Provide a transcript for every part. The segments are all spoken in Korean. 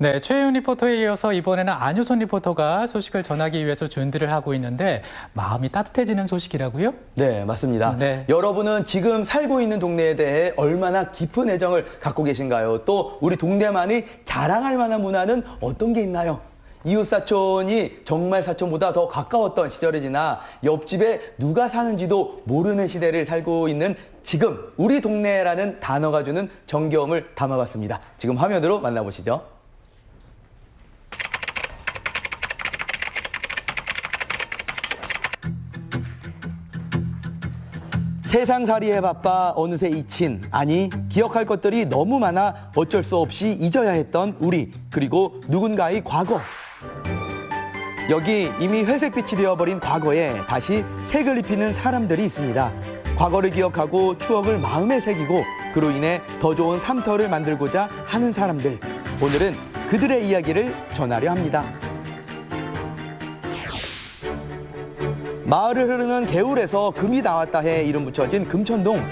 네, 최윤 리포터에 이어서 이번에는 안유선 리포터가 소식을 전하기 위해서 준비를 하고 있는데 마음이 따뜻해지는 소식이라고요? 네, 맞습니다. 네. 여러분은 지금 살고 있는 동네에 대해 얼마나 깊은 애정을 갖고 계신가요? 또 우리 동네만이 자랑할 만한 문화는 어떤 게 있나요? 이웃사촌이 정말 사촌보다 더 가까웠던 시절이 지나 옆집에 누가 사는지도 모르는 시대를 살고 있는 지금 우리 동네라는 단어가 주는 정겨움을 담아봤습니다. 지금 화면으로 만나보시죠. 세상살이에 바빠 어느새 잊힌, 아니 기억할 것들이 너무 많아 어쩔 수 없이 잊어야 했던 우리, 그리고 누군가의 과거. 여기 이미 회색빛이 되어버린 과거에 다시 색을 입히는 사람들이 있습니다. 과거를 기억하고 추억을 마음에 새기고 그로 인해 더 좋은 삶터를 만들고자 하는 사람들. 오늘은 그들의 이야기를 전하려 합니다. 마을을 흐르는 개울에서 금이 나왔다 해 이름 붙여진 금천동.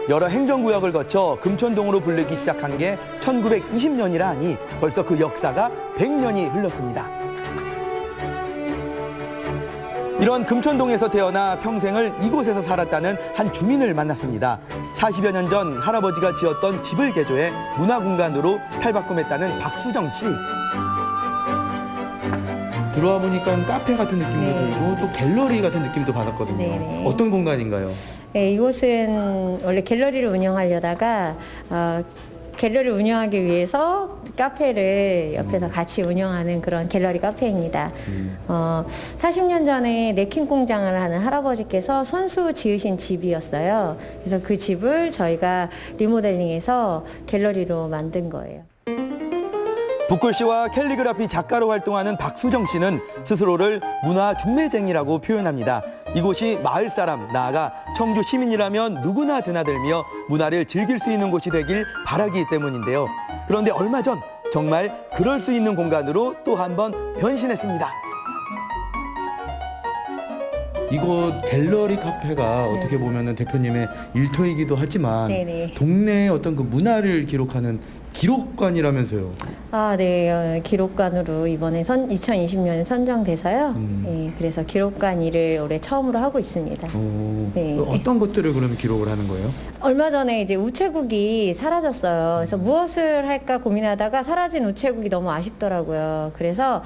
여러 행정구역을 거쳐 금천동으로 불리기 시작한 게 1920년이라 하니 벌써 그 역사가 100년이 흘렀습니다. 이런 금천동에서 태어나 평생을 이곳에서 살았다는 한 주민을 만났습니다. 40여 년 전 할아버지가 지었던 집을 개조해 문화공간으로 탈바꿈했다는 박수정 씨. 들어와 보니까 카페 같은 느낌도 들고 또 갤러리 같은 느낌도 받았거든요. 네네. 어떤 공간인가요? 네, 이곳은 원래 갤러리를 운영하려다가 갤러리를 운영하기 위해서 카페를 옆에서 같이 운영하는 그런 갤러리 카페입니다. 40년 전에 냅킨 공장을 하는 할아버지께서 손수 지으신 집이었어요. 그래서 그 집을 저희가 리모델링해서 갤러리로 만든 거예요. 붓글씨와 캘리그라피 작가로 활동하는 박수정 씨는 스스로를 문화 중매쟁이라고 표현합니다. 이곳이 마을 사람, 나아가 청주 시민이라면 누구나 드나들며 문화를 즐길 수 있는 곳이 되길 바라기 때문인데요. 그런데 얼마 전 정말 그럴 수 있는 공간으로 또 한 번 변신했습니다. 이곳 갤러리 카페가 어떻게 보면은 대표님의 일터이기도 하지만 네네. 동네의 어떤 그 문화를 기록하는 기록관이라면서요. 아, 네. 기록관으로 이번에 2020년에 선정돼서요. 네, 그래서 기록관 일을 올해 처음으로 하고 있습니다. 네. 어떤 것들을 그러면 기록을 하는 거예요? 얼마 전에 이제 우체국이 사라졌어요. 그래서 무엇을 할까 고민하다가 사라진 우체국이 너무 아쉽더라고요. 그래서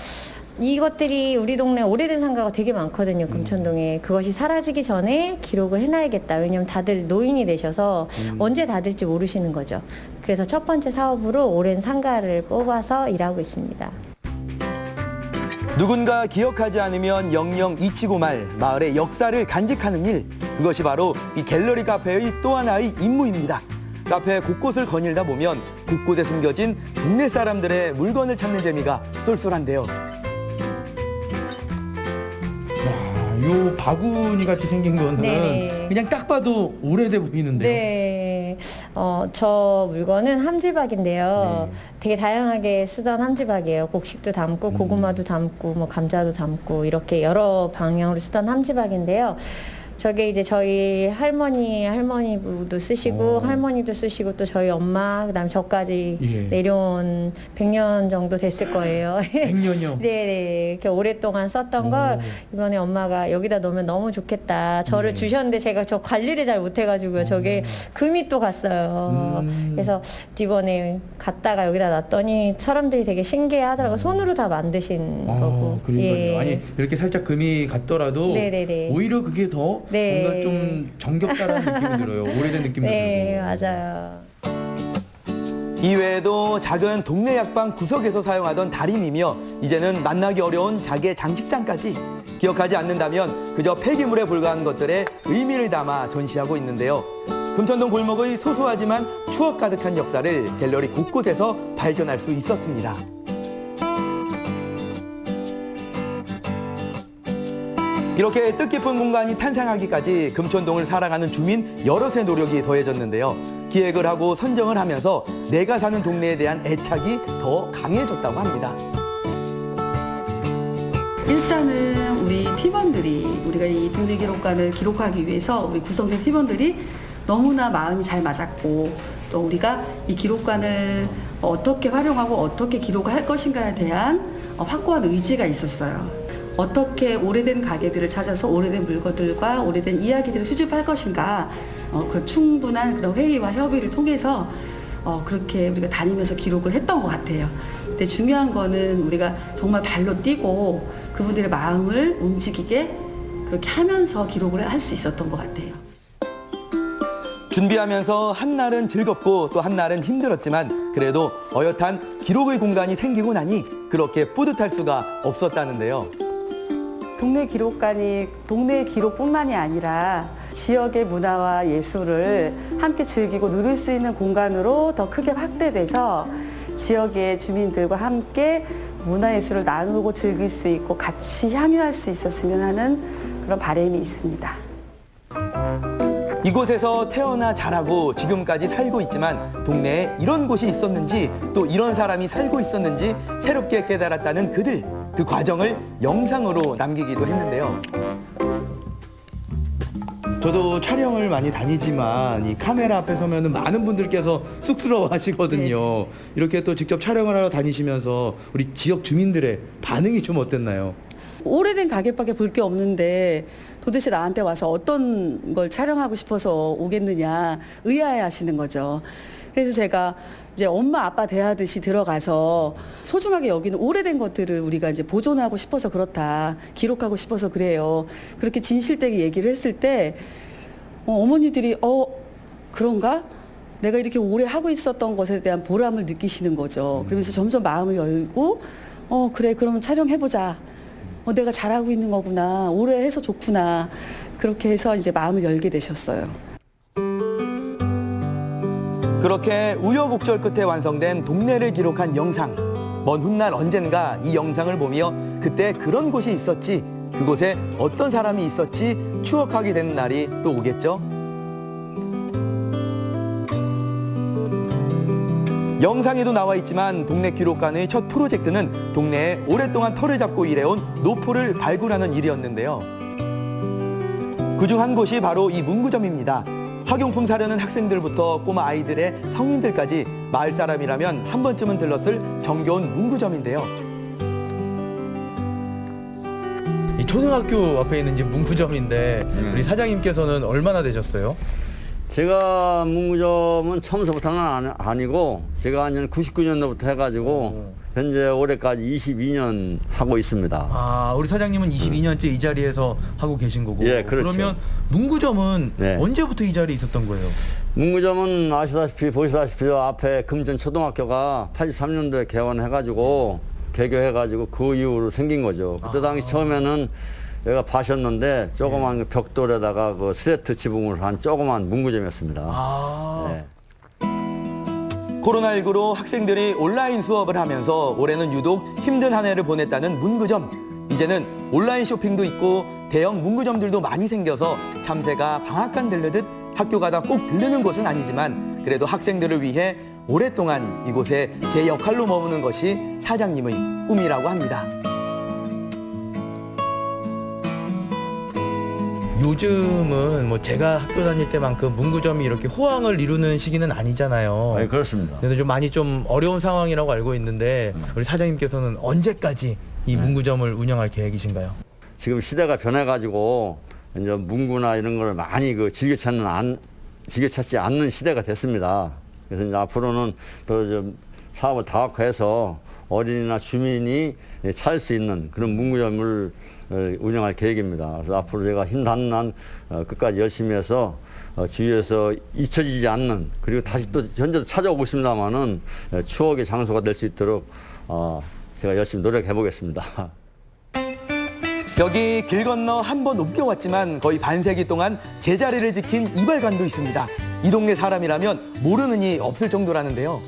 이것들이 우리 동네 오래된 상가가 되게 많거든요, 금천동에. 그것이 사라지기 전에 기록을 해놔야겠다. 왜냐면 다들 노인이 되셔서 언제 닫을지 모르시는 거죠. 그래서 첫 번째 사업으로 오랜 상가를 뽑아서 일하고 있습니다. 누군가 기억하지 않으면 영영 잊히고 말 마을의 역사를 간직하는 일. 그것이 바로 이 갤러리 카페의 또 하나의 임무입니다. 카페 곳곳을 거닐다 보면 곳곳에 숨겨진 동네 사람들의 물건을 찾는 재미가 쏠쏠한데요. 요 바구니 같이 생긴 거는 네네. 그냥 딱 봐도 오래돼 보이는데요. 네. 저 물건은 함지박인데요. 되게 다양하게 쓰던 함지박이에요. 곡식도 담고, 고구마도 담고, 뭐 감자도 담고, 이렇게 여러 방향으로 쓰던 함지박인데요. 저게 이제 저희 할머니도 쓰시고, 할머니도 쓰시고, 또 저희 엄마, 그다음에 저까지 내려온 100년 정도 됐을 거예요. 100년이요? 네네. 이렇게 오랫동안 썼던 걸 이번에 엄마가 여기다 놓으면 너무 좋겠다. 저를 주셨는데 제가 저 관리를 잘 못해가지고요. 저게 금이 또 갔어요. 그래서 이번에 갔다가 여기다 놨더니 사람들이 되게 신기해 하더라고요. 손으로 다 만드신 거고. 그러니까요. 아니, 이렇게 살짝 금이 갔더라도 네네네. 오히려 그게 더 뭔가 좀 정겹다라는 느낌이 들어요. 오래된 느낌도 네, 들고. 맞아요. 이외에도 작은 동네 약방 구석에서 사용하던 다림이며 이제는 만나기 어려운 자개 장식장까지 기억하지 않는다면 그저 폐기물에 불과한 것들의 의미를 담아 전시하고 있는데요. 금천동 골목의 소소하지만 추억 가득한 역사를 갤러리 곳곳에서 발견할 수 있었습니다. 이렇게 뜻깊은 공간이 탄생하기까지 금천동을 살아가는 주민 여럿의 노력이 더해졌는데요. 기획을 하고 선정을 하면서 내가 사는 동네에 대한 애착이 더 강해졌다고 합니다. 일단은 우리 팀원들이 우리가 이 동네 기록관을 기록하기 위해서 우리 구성된 팀원들이 너무나 마음이 잘 맞았고 또 우리가 이 기록관을 어떻게 활용하고 어떻게 기록할 것인가에 대한 확고한 의지가 있었어요. 어떻게 오래된 가게들을 찾아서 오래된 물건들과 오래된 이야기들을 수집할 것인가, 그런 충분한 그런 회의와 협의를 통해서 그렇게 우리가 다니면서 기록을 했던 것 같아요. 근데 중요한 거는 우리가 정말 발로 뛰고 그분들의 마음을 움직이게 그렇게 하면서 기록을 할 수 있었던 것 같아요. 준비하면서 한날은 즐겁고 또 한날은 힘들었지만 그래도 어엿한 기록의 공간이 생기고 나니 그렇게 뿌듯할 수가 없었다는데요. 동네 기록관이 동네 기록뿐만이 아니라 지역의 문화와 예술을 함께 즐기고 누릴 수 있는 공간으로 더 크게 확대돼서 지역의 주민들과 함께 문화예술을 나누고 즐길 수 있고 같이 향유할 수 있었으면 하는 그런 바람이 있습니다. 이곳에서 태어나 자라고 지금까지 살고 있지만 동네에 이런 곳이 있었는지 또 이런 사람이 살고 있었는지 새롭게 깨달았다는 그들, 그 과정을 영상으로 남기기도 했는데요. 저도 촬영을 많이 다니지만 이 카메라 앞에 서면은 많은 분들께서 쑥스러워 하시거든요. 이렇게 또 직접 촬영을 하러 다니시면서 우리 지역 주민들의 반응이 좀 어땠나요? 오래된 가게밖에 볼 게 없는데 도대체 나한테 와서 어떤 걸 촬영하고 싶어서 오겠느냐 의아해 하시는 거죠. 그래서 제가 이제 엄마 아빠 대하듯이 들어가서 소중하게 여기는 오래된 것들을 우리가 이제 보존하고 싶어서 그렇다, 기록하고 싶어서 그래요. 그렇게 진실되게 얘기를 했을 때 어머니들이 그런가? 내가 이렇게 오래 하고 있었던 것에 대한 보람을 느끼시는 거죠. 그러면서 점점 마음을 열고 그래 그러면 촬영해보자. 내가 잘하고 있는 거구나. 오래 해서 좋구나. 그렇게 해서 이제 마음을 열게 되셨어요. 그렇게 우여곡절 끝에 완성된 동네를 기록한 영상. 먼 훗날 언젠가 이 영상을 보며 그때 그런 곳이 있었지, 그곳에 어떤 사람이 있었지 추억하게 되는 날이 또 오겠죠? 영상에도 나와 있지만 동네 기록관의 첫 프로젝트는 동네에 오랫동안 터를 잡고 일해온 노포를 발굴하는 일이었는데요. 그중 한 곳이 바로 이 문구점입니다. 학용품 사려는 학생들부터 꼬마 아이들의 성인들까지 마을 사람이라면 한 번쯤은 들렀을 정겨운 문구점인데요. 이 초등학교 앞에 있는 집 문구점인데 우리 사장님께서는 얼마나 되셨어요? 제가 문구점은 처음서부터는 아니고 제가 한 99년도부터 해가지고 현재 올해까지 22년 하고 있습니다. 아, 우리 사장님은 22년째 이 자리에서 하고 계신 거고. 예, 그렇죠. 그러면 문구점은 네. 언제부터 이 자리에 있었던 거예요? 문구점은 아시다시피 보시다시피 앞에 금전 초등학교가 83년도에 개원해가지고 개교해가지고 그 이후로 생긴 거죠. 그때 당시 처음에는 여기가 밭이었는데 조그만 벽돌에다가 그 슬레트 지붕을 한 조그만 문구점이었습니다. 네. 코로나19로 학생들이 온라인 수업을 하면서 올해는 유독 힘든 한 해를 보냈다는 문구점. 이제는 온라인 쇼핑도 있고 대형 문구점들도 많이 생겨서 참새가 방앗간 들르듯 학교 가다 꼭 들르는 곳은 아니지만 그래도 학생들을 위해 오랫동안 이곳에 제 역할로 머무는 것이 사장님의 꿈이라고 합니다. 요즘은 뭐 제가 학교 다닐 때만큼 문구점이 이렇게 호황을 이루는 시기는 아니잖아요. 네, 그렇습니다. 그래서 좀 많이 좀 어려운 상황이라고 알고 있는데 우리 사장님께서는 언제까지 이 문구점을 운영할 계획이신가요? 지금 시대가 변해가지고 이제 문구나 이런 걸 많이 즐겨찾지 않는 시대가 됐습니다. 그래서 이제 앞으로는 더 좀 사업을 다각화해서 어린이나 주민이 찾을 수 있는 그런 문구점을 운영할 계획입니다. 그래서 앞으로 제가 힘닿는 한 끝까지 열심히 해서 주위에서 잊혀지지 않는, 그리고 다시 또 현재도 찾아오고 있습니다만은 추억의 장소가 될 수 있도록 제가 열심히 노력해 보겠습니다. 여기 길 건너 한 번 옮겨왔지만 거의 반세기 동안 제자리를 지킨 이발관도 있습니다. 이 동네 사람이라면 모르는 이 없을 정도라는데요.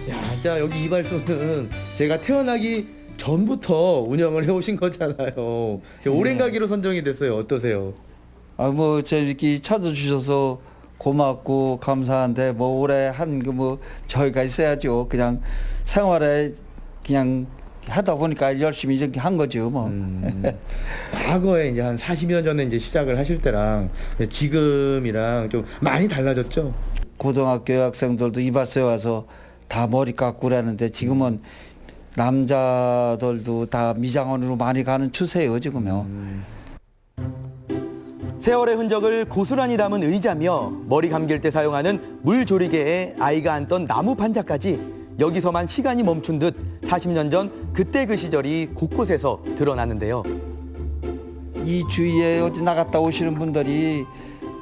야, 진짜 여기 이발소는 제가 태어나기 전부터 운영을 해오신 거잖아요. 오랜 가기로 선정이 됐어요. 어떠세요? 저 이렇게 찾아주셔서 고맙고 감사한데 뭐 올해 한 그 뭐 저희가 있어야죠. 그냥 생활에 그냥 하다 보니까 열심히 이렇게 한 거죠. 뭐. 과거에 이제 한 40여 년 전에 이제 시작을 하실 때랑 지금이랑 좀 많이 달라졌죠? 고등학교 학생들도 이발소에 와서 다 머리 깎고 그러는데 지금은 남자들도 다 미장원으로 많이 가는 추세예요 지금요. 세월의 흔적을 고스란히 담은 의자며 머리 감길 때 사용하는 물조리개에 아이가 앉던 나무 판자까지 여기서만 시간이 멈춘 듯 40년 전 그때 그 시절이 곳곳에서 드러나는데요. 이 주위에 어디 나갔다 오시는 분들이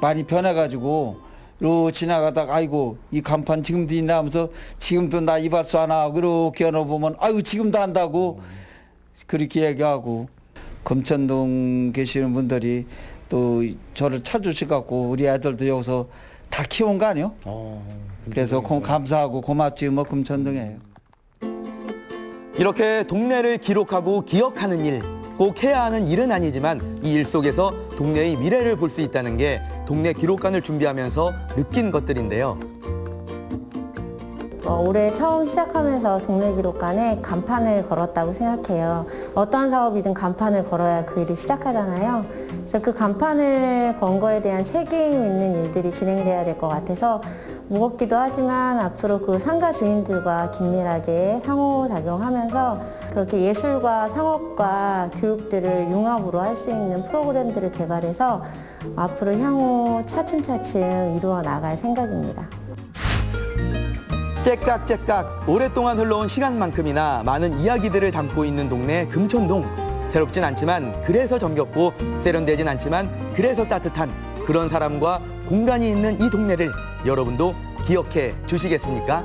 많이 변해가지고 로 지나가다가 아이고 이 간판 지금도 있나 하면서 지금도 나 이발소 하나 그렇게 해놓으면 아이고 지금도 한다고 그렇게 얘기하고 금천동 계시는 분들이 또 저를 찾으셔갖고 우리 애들도 여기서 다 키운 거 아니요? 그래서 감사하고 고맙지 뭐 금천동에. 이렇게 동네를 기록하고 기억하는 일, 꼭 해야 하는 일은 아니지만 이 일 속에서 동네의 미래를 볼 수 있다는 게 동네 기록관을 준비하면서 느낀 것들인데요. 올해 처음 시작하면서 동네 기록관에 간판을 걸었다고 생각해요. 어떤 사업이든 간판을 걸어야 그 일을 시작하잖아요. 그래서 그 간판을 건 거에 대한 책임 있는 일들이 진행돼야 될 것 같아서 무겁기도 하지만 앞으로 그 상가 주인들과 긴밀하게 상호작용하면서 그렇게 예술과 상업과 교육들을 융합으로 할 수 있는 프로그램들을 개발해서 앞으로 향후 차츰차츰 이루어 나갈 생각입니다. 째깍째깍 오랫동안 흘러온 시간만큼이나 많은 이야기들을 담고 있는 동네 금천동. 새롭진 않지만 그래서 정겹고 세련되진 않지만 그래서 따뜻한 그런 사람과 공간이 있는 이 동네를 여러분도 기억해 주시겠습니까?